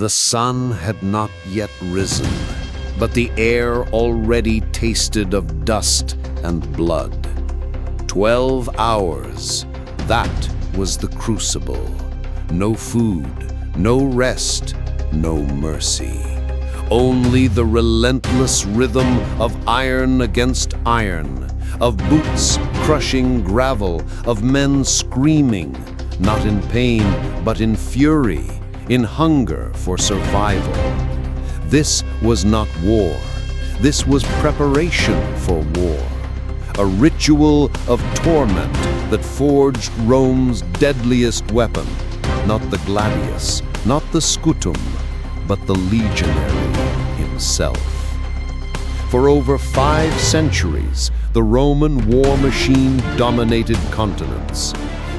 The sun had not yet risen, but the air already tasted of dust and blood. 12 hours, that was the crucible. No food, no rest, no mercy. Only the relentless rhythm of iron against iron, of boots crushing gravel, of men screaming, not in pain, but in fury, in hunger for survival. This was not war. This was preparation for war. A ritual of torment that forged Rome's deadliest weapon, not the gladius, not the scutum, but the legionary himself. For over 5 centuries, the Roman war machine dominated continents.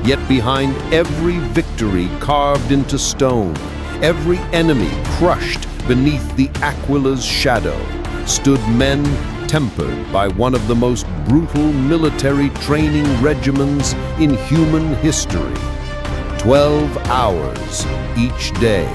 Yet behind every victory carved into stone, every enemy crushed beneath the Aquila's shadow, stood men tempered by one of the most brutal military training regimens in human history. 12 hours each day,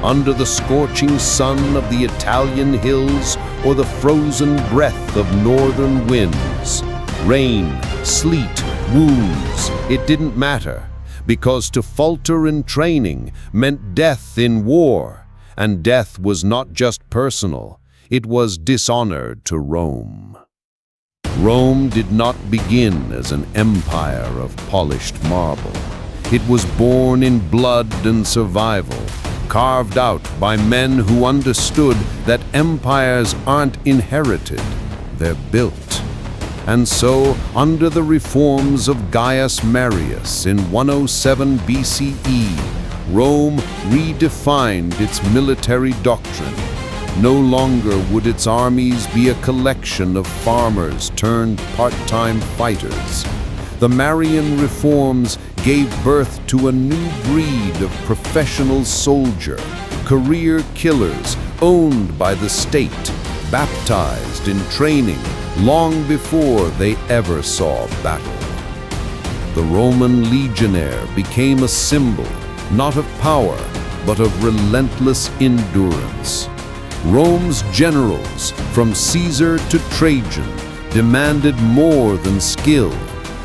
under the scorching sun of the Italian hills or the frozen breath of northern winds. Rain, sleet, wounds, it didn't matter, because to falter in training meant death in war, and death was not just personal, it was dishonor to Rome. Rome did not begin as an empire of polished marble. It was born in blood and survival, carved out by men who understood that empires aren't inherited, they're built. And so, under the reforms of Gaius Marius in 107 BCE, Rome redefined its military doctrine. No longer would its armies be a collection of farmers turned part-time fighters. The Marian reforms gave birth to a new breed of professional soldier, career killers owned by the state, baptized in training long before they ever saw battle. The Roman legionnaire became a symbol, not of power, but of relentless endurance. Rome's generals, from Caesar to Trajan, demanded more than skill.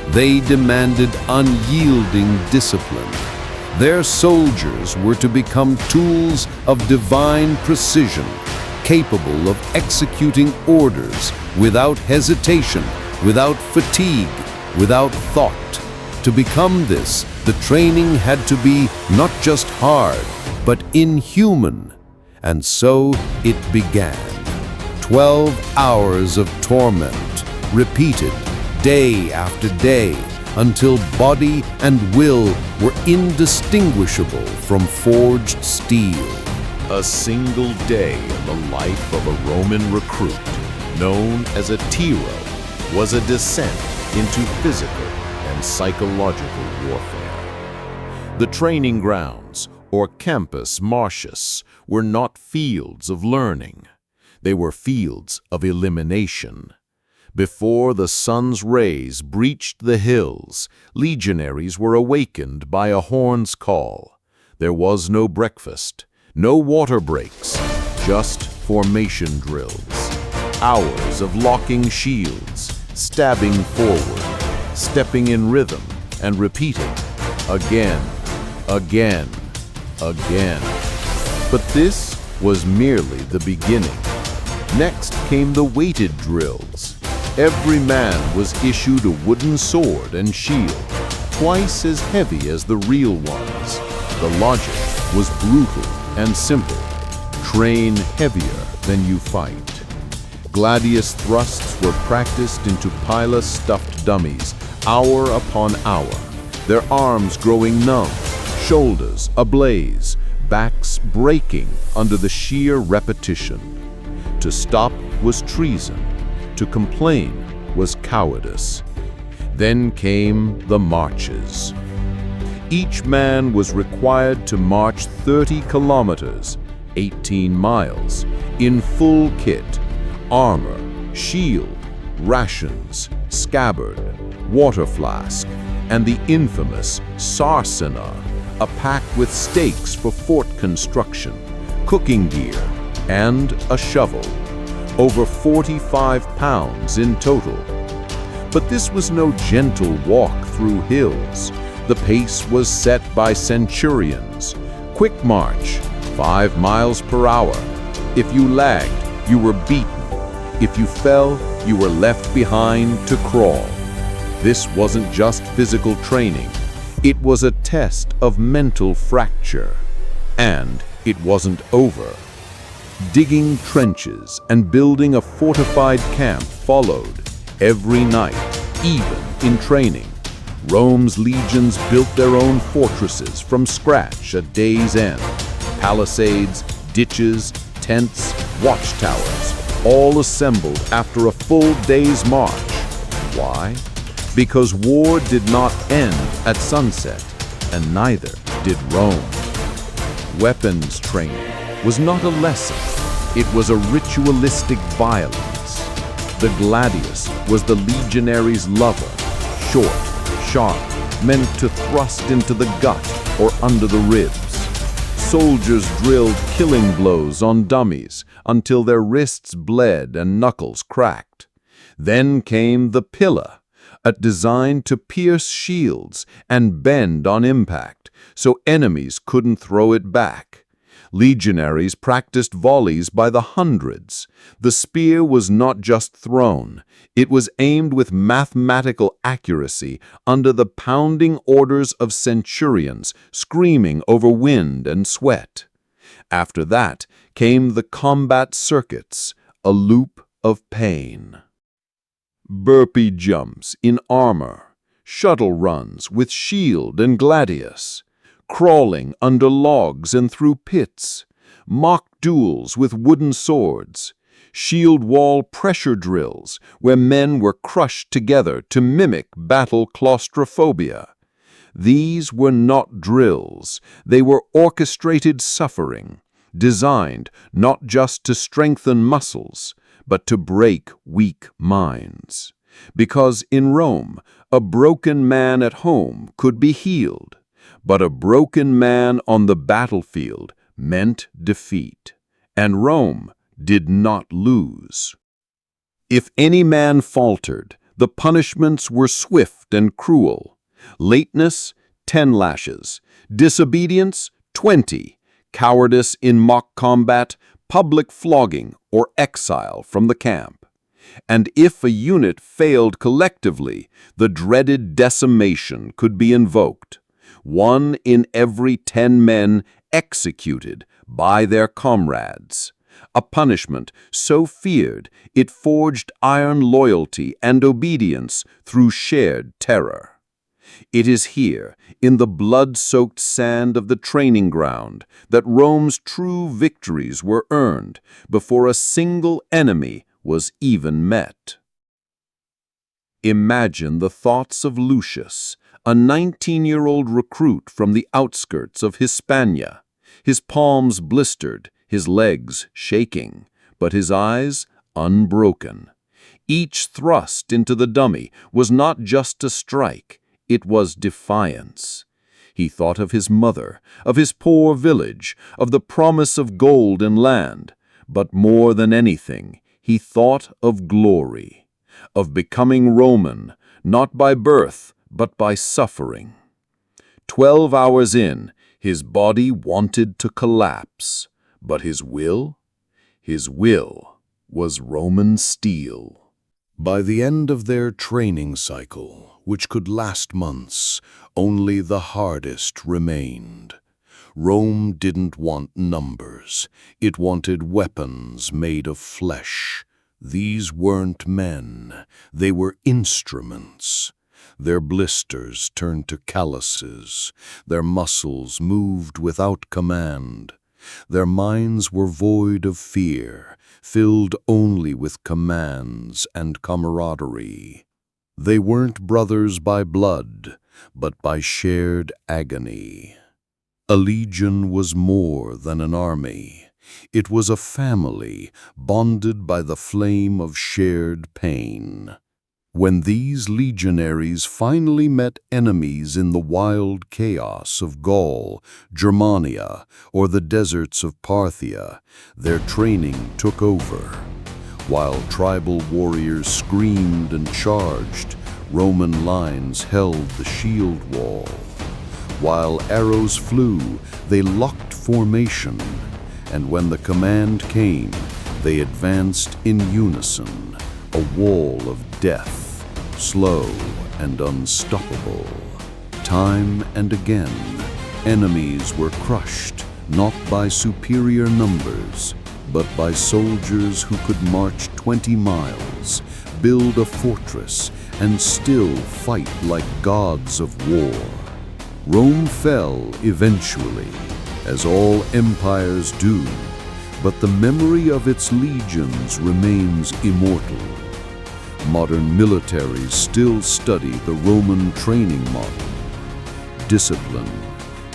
They demanded unyielding discipline. Their soldiers were to become tools of divine precision, capable of executing orders without hesitation, without fatigue, without thought. To become this, the training had to be not just hard, but inhuman. And so it began. 12 hours of torment, repeated day after day, until body and will were indistinguishable from forged steel. A single day in the life of a Roman recruit, known as a tiro, was a descent into physical and psychological warfare. The training grounds, or campus martius, were not fields of learning. They were fields of elimination. Before the sun's rays breached the hills, legionaries were awakened by a horn's call. There was no breakfast, no water breaks, just formation drills. Hours of locking shields, stabbing forward, stepping in rhythm, and repeating again, again, again. But this was merely the beginning. Next came the weighted drills. Every man was issued a wooden sword and shield, twice as heavy as the real ones. The logic was brutal and simple. Train heavier than you fight. Gladius thrusts were practiced into pilus-stuffed dummies, hour upon hour, their arms growing numb, shoulders ablaze, backs breaking under the sheer repetition. To stop was treason. To complain was cowardice. Then came the marches. Each man was required to march 30 kilometers, 18 miles, in full kit, armor, shield, rations, scabbard, water flask, and the infamous sarcina, a pack with stakes for fort construction, cooking gear, and a shovel. Over 45 pounds in total. But this was no gentle walk through hills. The pace was set by centurions. Quick march, 5 miles per hour. If you lagged, you were beaten. If you fell, you were left behind to crawl. This wasn't just physical training. It was a test of mental fracture. And it wasn't over. Digging trenches and building a fortified camp followed every night, even in training. Rome's legions built their own fortresses from scratch at day's end. Palisades, ditches, tents, watchtowers, all assembled after a full day's march. Why? Because war did not end at sunset, and neither did Rome. Weapons training was not a lesson. It was a ritualistic violence. The gladius was the legionary's lover, short, sharp, meant to thrust into the gut or under the ribs. Soldiers drilled killing blows on dummies until their wrists bled and knuckles cracked. Then came the pillar, designed to pierce shields and bend on impact so enemies couldn't throw it back. Legionaries practiced volleys by the hundreds. The spear was not just thrown. It was aimed with mathematical accuracy under the pounding orders of centurions, screaming over wind and sweat. After that came the combat circuits, a loop of pain. Burpee jumps in armor, shuttle runs with shield and gladius, crawling under logs and through pits, mock duels with wooden swords, shield wall pressure drills where men were crushed together to mimic battle claustrophobia. These were not drills, they were orchestrated suffering, designed not just to strengthen muscles, but to break weak minds. Because in Rome, a broken man at home could be healed. But a broken man on the battlefield meant defeat, and Rome did not lose. If any man faltered, the punishments were swift and cruel. Lateness, 10 lashes. Disobedience, 20. Cowardice in mock combat, public flogging, or exile from the camp. And if a unit failed collectively, the dreaded decimation could be invoked. 1 in every 10 men executed by their comrades. A punishment so feared it forged iron loyalty and obedience through shared terror. It is here, in the blood-soaked sand of the training ground, that Rome's true victories were earned before a single enemy was even met. Imagine the thoughts of Lucius, a 19-year-old recruit from the outskirts of Hispania, his palms blistered, his legs shaking, but his eyes unbroken. Each thrust into the dummy was not just a strike, it was defiance. He thought of his mother, of his poor village, of the promise of gold and land, but more than anything, he thought of glory, of becoming Roman, not by birth, but by suffering. 12 hours in, his body wanted to collapse, but his will was Roman steel. By the end of their training cycle, which could last months, only the hardest remained. Rome didn't want numbers. It wanted weapons made of flesh. These weren't men. They were instruments. Their blisters turned to calluses. Their muscles moved without command. Their minds were void of fear, filled only with commands and camaraderie. They weren't brothers by blood, but by shared agony. A legion was more than an army. It was a family bonded by the flame of shared pain. When these legionaries finally met enemies in the wild chaos of Gaul, Germania, or the deserts of Parthia, their training took over. While tribal warriors screamed and charged, Roman lines held the shield wall. While arrows flew, they locked formation, and when the command came, they advanced in unison, a wall of death, slow and unstoppable. Time and again, enemies were crushed, not by superior numbers, but by soldiers who could march 20 miles, build a fortress, and still fight like gods of war. Rome fell eventually, as all empires do, but the memory of its legions remains immortal. Modern militaries still study the Roman training model: discipline,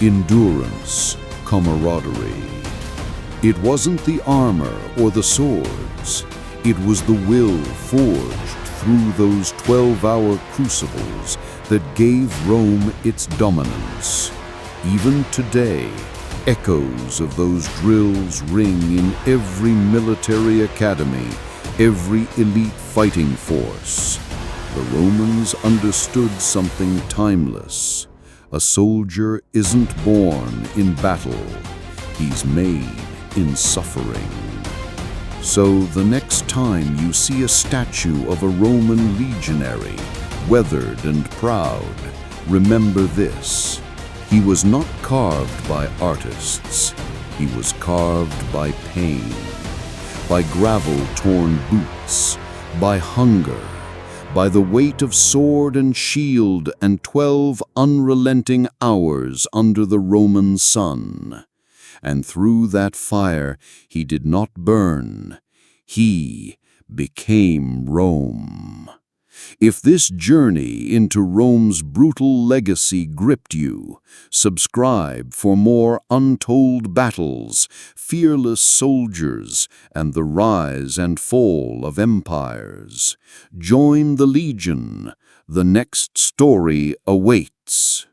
endurance, camaraderie. It wasn't the armor or the swords, it was the will forged through those 12-hour crucibles that gave Rome its dominance. Even today, echoes of those drills ring in every military academy, every elite fighting force. The Romans understood something timeless. A soldier isn't born in battle, he's made in suffering. So the next time you see a statue of a Roman legionary, weathered and proud, remember this: he was not carved by artists, he was carved by pain, by gravel-torn boots, by hunger, by the weight of sword and shield and 12 unrelenting hours under the Roman sun. And through that fire he did not burn, he became Rome. If this journey into Rome's brutal legacy gripped you, subscribe for more untold battles, fearless soldiers, and the rise and fall of empires. Join the Legion. The next story awaits.